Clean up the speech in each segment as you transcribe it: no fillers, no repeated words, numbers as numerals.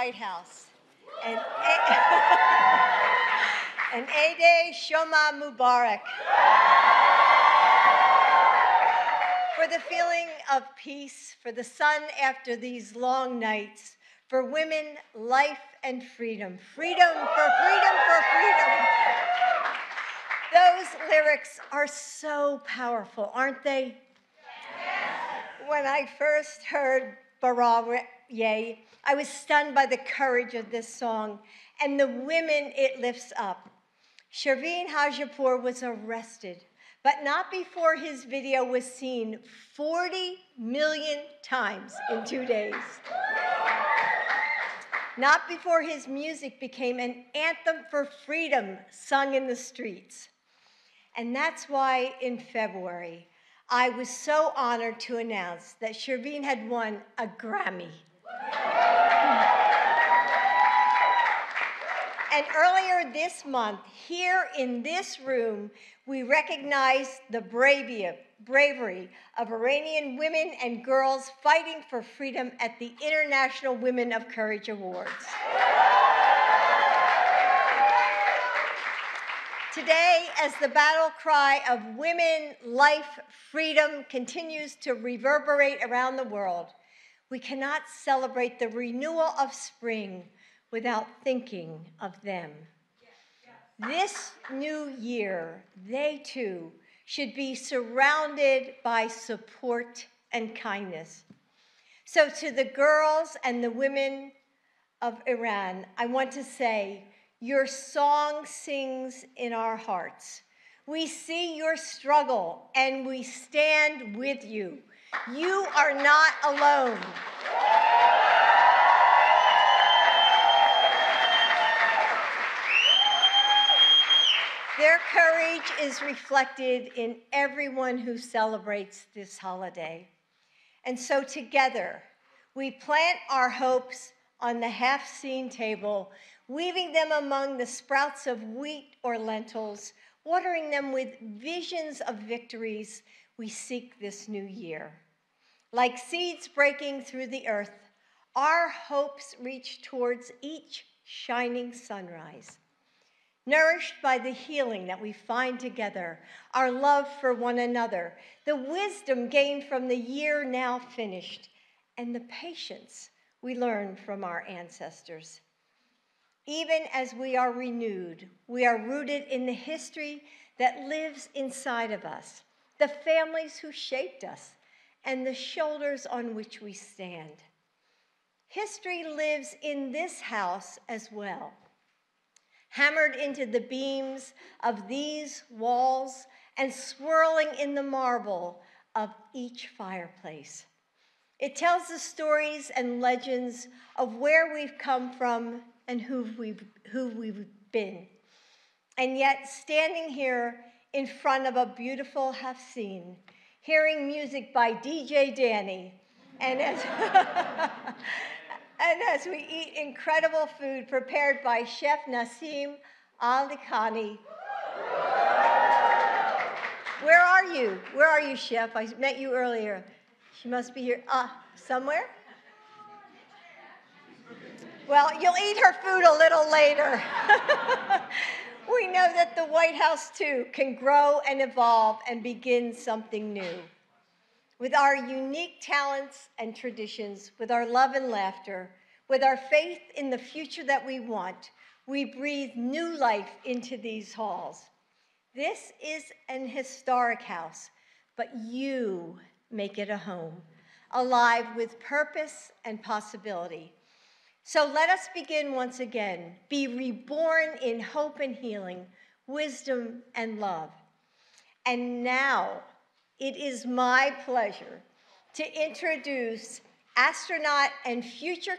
White House. And Eid Shoma Mubarak. For the feeling of peace, for the sun after these long nights, for women, life and freedom. Freedom for freedom for freedom. Those lyrics are so powerful, aren't they? Yes. When I first heard Barawye, I was stunned by the courage of this song and the women it lifts up. Shervin Hajipour was arrested, but not before his video was seen 40 million times in 2 days. Not before his music became an anthem for freedom sung in the streets. And that's why in February, I was so honored to announce that Shervin had won a Grammy. And earlier this month, here in this room, we recognized the bravery of Iranian women and girls fighting for freedom at the International Women of Courage Awards. Today, as the battle cry of women, life, freedom continues to reverberate around the world, we cannot celebrate the renewal of spring without thinking of them. This new year, they too should be surrounded by support and kindness. So to the girls and the women of Iran, I want to say, your song sings in our hearts. We see your struggle and we stand with you. You are not alone. Their courage is reflected in everyone who celebrates this holiday. And so together, we plant our hopes on the half-seen table, weaving them among the sprouts of wheat or lentils, watering them with visions of victories we seek this new year. Like seeds breaking through the earth, our hopes reach towards each shining sunrise. Nourished by the healing that we find together, our love for one another, the wisdom gained from the year now finished, and the patience we learned from our ancestors. Even as we are renewed, we are rooted in the history that lives inside of us, the families who shaped us, and the shoulders on which we stand. History lives in this house as well, hammered into the beams of these walls and swirling in the marble of each fireplace. It tells the stories and legends of where we've come from and who we've been. And yet, standing here in front of a beautiful Hafseen, hearing music by DJ Danny, and as we eat incredible food prepared by Chef Nassim Al-Likhani. Where are you? Where are you, Chef? I met you earlier. She must be here. Somewhere? Well, you'll eat her food a little later. We know that the White House, too, can grow and evolve and begin something new. With our unique talents and traditions, with our love and laughter, with our faith in the future that we want, we breathe new life into these halls. This is an historic house, but you make it a home, alive with purpose and possibility. So let us begin once again, be reborn in hope and healing, wisdom and love. And now, it is my pleasure to introduce astronaut and future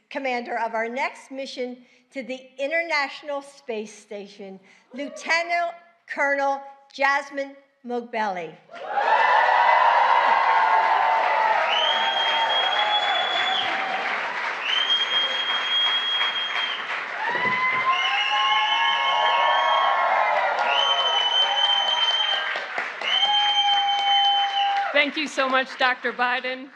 commander of our next mission to the International Space Station, Lieutenant Colonel Jasmine Moghbeli. Thank you so much, Dr. Biden.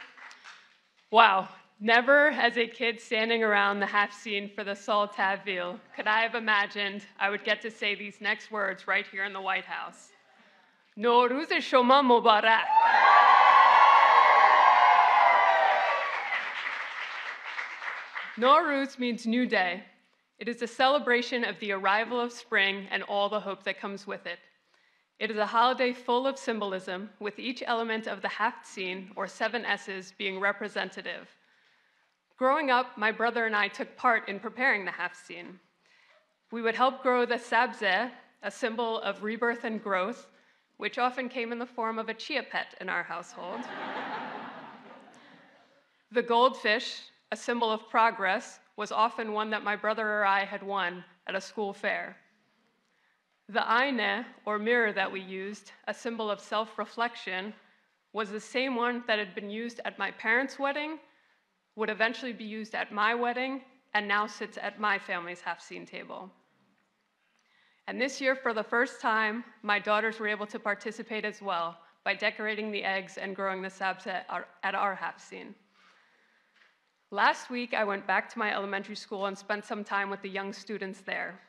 Wow, Never, as a kid standing around the half scene for the Sol Tavil, could I have imagined I would get to say these next words right here in the White House. Nowruz shoma mubarak. Nowruz means new day. It is a celebration of the arrival of spring and all the hope that comes with it. It is a holiday full of symbolism, with each element of the half scene, or 7 S's, being representative. Growing up, my brother and I took part in preparing the half scene. We would help grow the sabzeh, a symbol of rebirth and growth, which often came in the form of a chia pet in our household. The goldfish, a symbol of progress, was often one that my brother or I had won at a school fair. The ayne, or mirror that we used, a symbol of self-reflection, was the same one that had been used at my parents' wedding, would eventually be used at my wedding, and now sits at my family's half-scene table. And this year, for the first time, my daughters were able to participate as well by decorating the eggs and growing the sabzeh at our half-scene. Last week, I went back to my elementary school and spent some time with the young students there.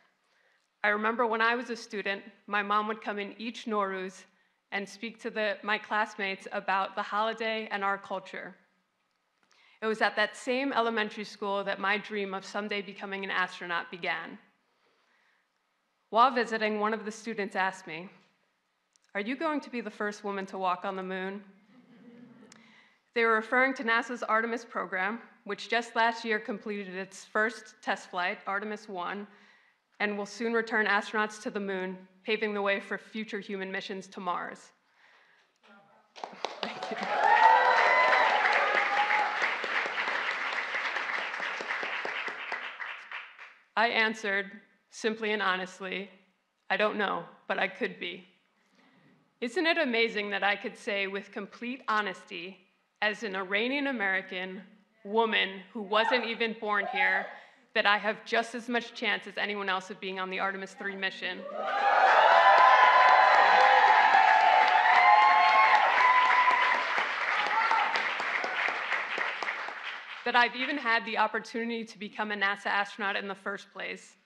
I remember when I was a student, my mom would come in each Nowruz and speak to my classmates about the holiday and our culture. It was at that same elementary school that my dream of someday becoming an astronaut began. While visiting, one of the students asked me, "Are you going to be the first woman to walk on the moon?" They were referring to NASA's Artemis program, which just last year completed its first test flight, Artemis 1, and will soon return astronauts to the moon, paving the way for future human missions to Mars. Thank you. I answered, simply and honestly, "I don't know, but I could be." Isn't it amazing that I could say with complete honesty, as an Iranian-American woman who wasn't even born here, that I have just as much chance as anyone else of being on the Artemis 3 mission? That I've even had the opportunity to become a NASA astronaut in the first place,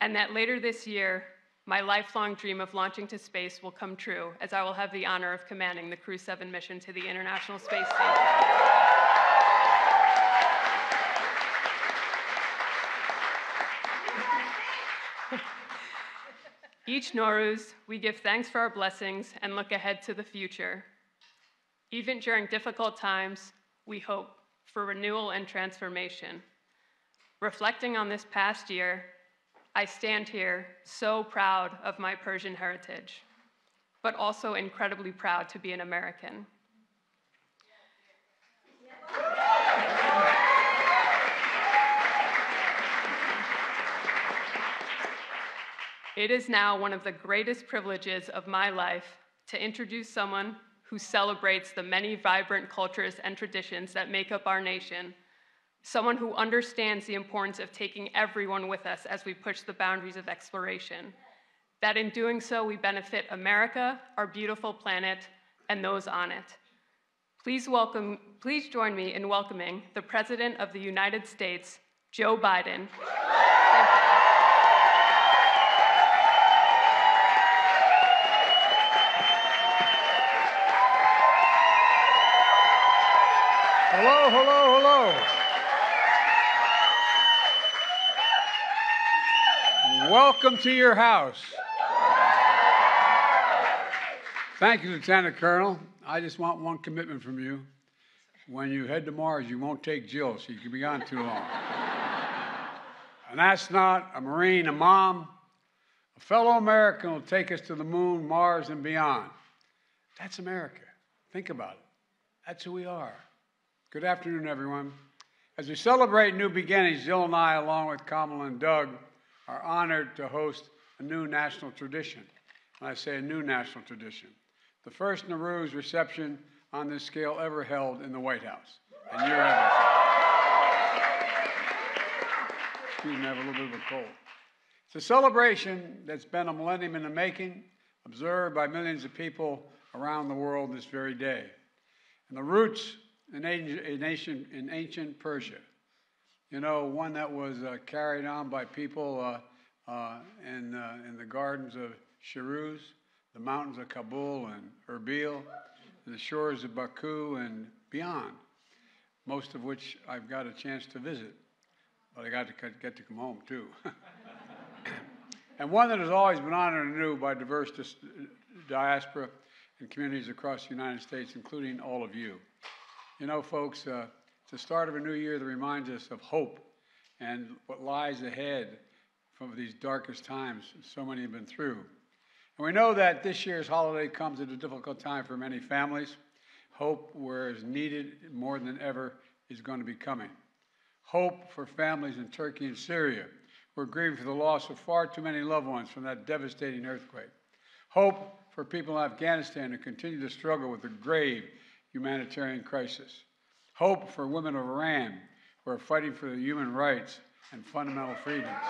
and that later this year, my lifelong dream of launching to space will come true, as I will have the honor of commanding the Crew 7 mission to the International Space Station. Each Nowruz, we give thanks for our blessings and look ahead to the future. Even during difficult times, we hope for renewal and transformation. Reflecting on this past year, I stand here so proud of my Persian heritage, but also incredibly proud to be an American. It is now one of the greatest privileges of my life to introduce someone who celebrates the many vibrant cultures and traditions that make up our nation, someone who understands the importance of taking everyone with us as we push the boundaries of exploration, that in doing so we benefit America, our beautiful planet, and those on it. Please join me in welcoming the President of the United States, Joe Biden. Thank you. Hello, hello, hello. Welcome to your house. Thank you, Lieutenant Colonel. I just want one commitment from you. When you head to Mars, you won't take Jill, so you can be gone too long. An astronaut, a Marine, a mom, a fellow American will take us to the moon, Mars, and beyond. That's America. Think about it. That's who we are. Good afternoon, everyone. As we celebrate new beginnings, Jill and I, along with Kamala and Doug, are honored to host a new national tradition. And I say a new national tradition. The first Nowruz reception on this scale ever held in the White House. And you're excuse me, I have a little bit of a cold. It's a celebration that's been a millennium in the making, observed by millions of people around the world this very day. And the roots in ancient Persia. You know, one that was carried on by people in the gardens of Nowruz, the mountains of Kabul and Erbil, the shores of Baku and beyond, most of which I've got a chance to visit, but I got to get to come home too. And one that has always been honored anew by diverse diaspora and communities across the United States, including all of you. You know, folks, it's the start of a new year that reminds us of hope and what lies ahead from these darkest times so many have been through. And we know that this year's holiday comes at a difficult time for many families. Hope, where is needed more than ever, is going to be coming. Hope for families in Turkey and Syria, who are grieving for the loss of far too many loved ones from that devastating earthquake. Hope for people in Afghanistan who continue to struggle with a grave humanitarian crisis. Hope for women of Iran who are fighting for their human rights and fundamental freedoms.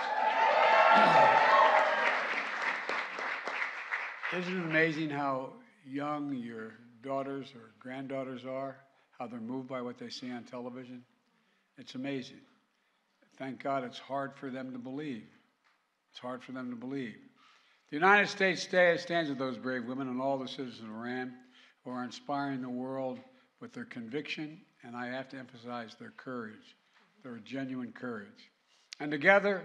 Isn't it amazing how young your daughters or granddaughters are, how they're moved by what they see on television? It's amazing. Thank God it's hard for them to believe. It's hard for them to believe. The United States stands with those brave women and all the citizens of Iran who are inspiring the world with their conviction, and I have to emphasize their courage, their genuine courage. And together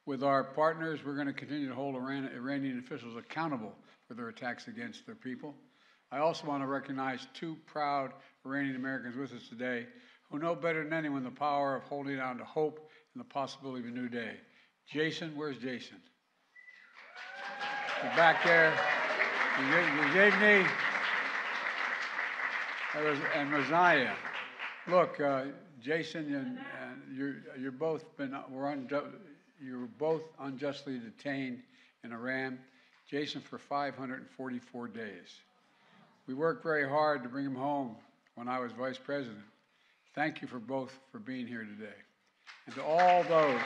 with our partners, we're going to continue to hold Iranian officials accountable for their attacks against their people. I also want to recognize two proud Iranian Americans with us today who know better than anyone the power of holding on to hope and the possibility of a new day. Jason, where's Jason? You're back there. You gave me, and Rosiah. Look, Jason, you're both unjustly detained in Iran. Jason for 544 days. We worked very hard to bring him home when I was vice president. Thank you for both for being here today. And to all those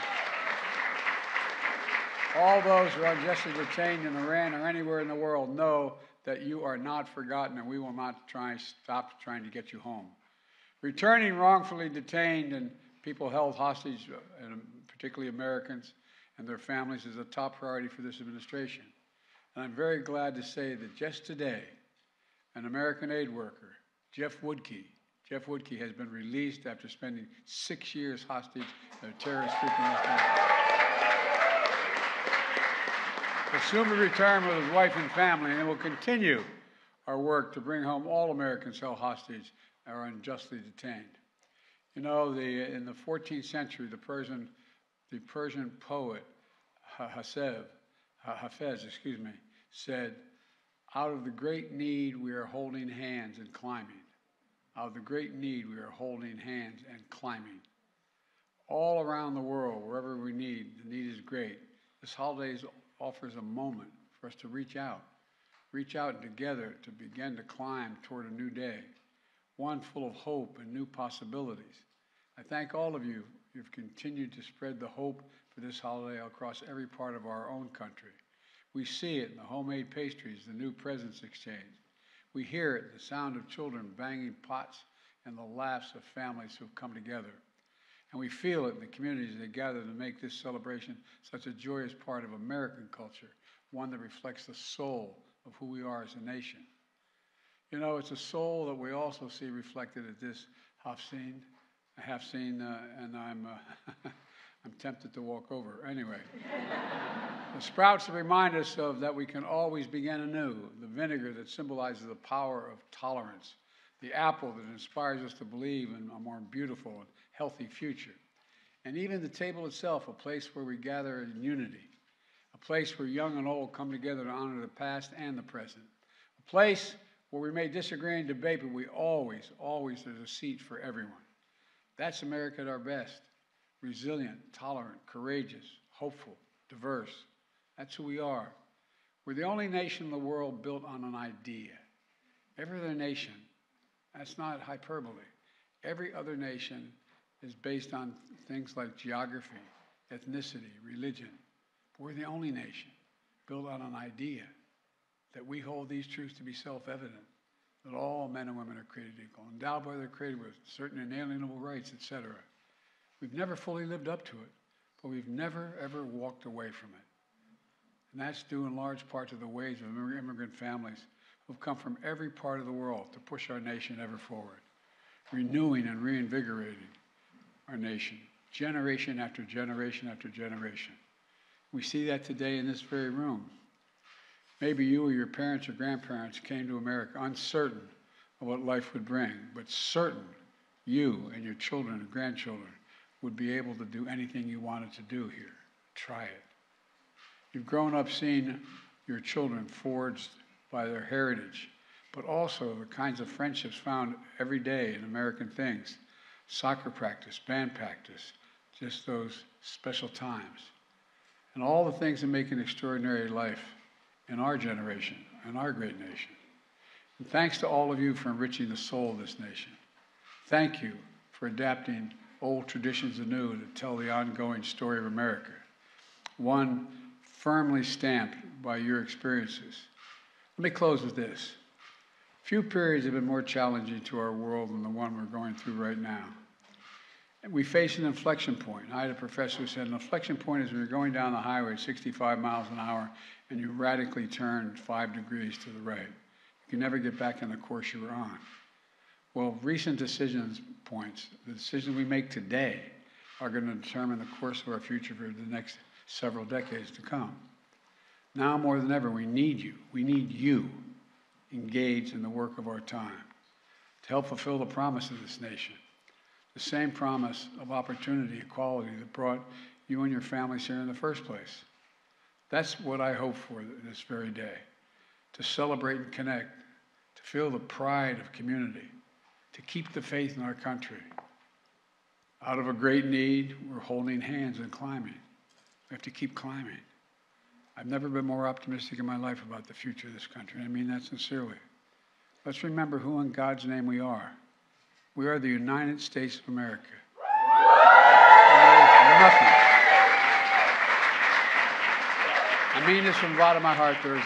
who are unjustly detained in Iran or anywhere in the world, know that you are not forgotten and we will not stop trying to get you home. Returning wrongfully detained and people held hostage, and particularly Americans and their families, is a top priority for this administration. And I'm very glad to say that just today, an American aid worker, Jeff Woodkey has been released after spending 6 years hostage in a terrorist-stricken Afghanistan. He'll soon be returned with his wife and family, and we'll continue our work to bring home all Americans held hostage and are unjustly detained. You know, in the 14th century, the Persian poet Hafez, said, "Out of the great need, we are holding hands and climbing. Out of the great need, we are holding hands and climbing." All around the world, wherever we need, the need is great. This holiday offers a moment for us to reach out and together to begin to climb toward a new day, one full of hope and new possibilities. I thank all of you. You've continued to spread the hope for this holiday across every part of our own country. We see it in the homemade pastries, the new presents exchanged. We hear it in the sound of children banging pots and the laughs of families who've come together. And we feel it in the communities that gather to make this celebration such a joyous part of American culture, one that reflects the soul of who we are as a nation. You know, it's a soul that we also see reflected at this Hafseen, and I'm tempted to walk over. Anyway, the sprouts that remind us of that we can always begin anew, the vinegar that symbolizes the power of tolerance, the apple that inspires us to believe in a more beautiful and healthy future, and even the table itself, a place where we gather in unity, a place where young and old come together to honor the past and the present, a place where we may disagree and debate, but we always, there's a seat for everyone. That's America at our best. Resilient, tolerant, courageous, hopeful, diverse. That's who we are. We're the only nation in the world built on an idea. Every other nation, that's not hyperbole. Every other nation is based on things like geography, ethnicity, religion. But we're the only nation built on an idea that we hold these truths to be self-evident, that all men and women are created equal, endowed by their Creator with certain inalienable rights, etc. We've never fully lived up to it, but we've never, ever walked away from it. And that's due in large part to the ways of immigrant families who've come from every part of the world to push our nation ever forward, renewing and reinvigorating our nation, generation after generation after generation. We see that today in this very room. Maybe you or your parents or grandparents came to America uncertain of what life would bring, but certain you and your children and grandchildren would be able to do anything you wanted to do here. Try it. You've grown up seeing your children forged by their heritage, but also the kinds of friendships found every day in American things. Soccer practice, band practice, just those special times. And all the things that make an extraordinary life in our generation, in our great nation. And thanks to all of you for enriching the soul of this nation. Thank you for adapting old traditions anew to tell the ongoing story of America. One firmly stamped by your experiences. Let me close with this. Few periods have been more challenging to our world than the one we're going through right now. And we face an inflection point. I had a professor who said an inflection point is when you're going down the highway at 65 miles an hour and you radically turn 5 degrees to the right. You can never get back on the course you were on. Well, recent decisions points, the decisions we make today are going to determine the course of our future for the next several decades to come. Now more than ever, we need you. We need you engaged in the work of our time to help fulfill the promise of this nation. The same promise of opportunity, equality that brought you and your families here in the first place. That's what I hope for this very day, to celebrate and connect, to feel the pride of community, to keep the faith in our country. Out of a great need, we're holding hands and climbing. We have to keep climbing. I've never been more optimistic in my life about the future of this country, and I mean that sincerely. Let's remember who in God's name we are. We are the United States of America. There is nothing. I mean this from the bottom of my heart. There is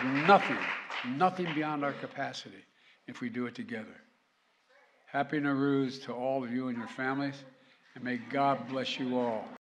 nothing beyond our capacity if we do it together. Happy Nowruz to all of you and your families, and may God bless you all.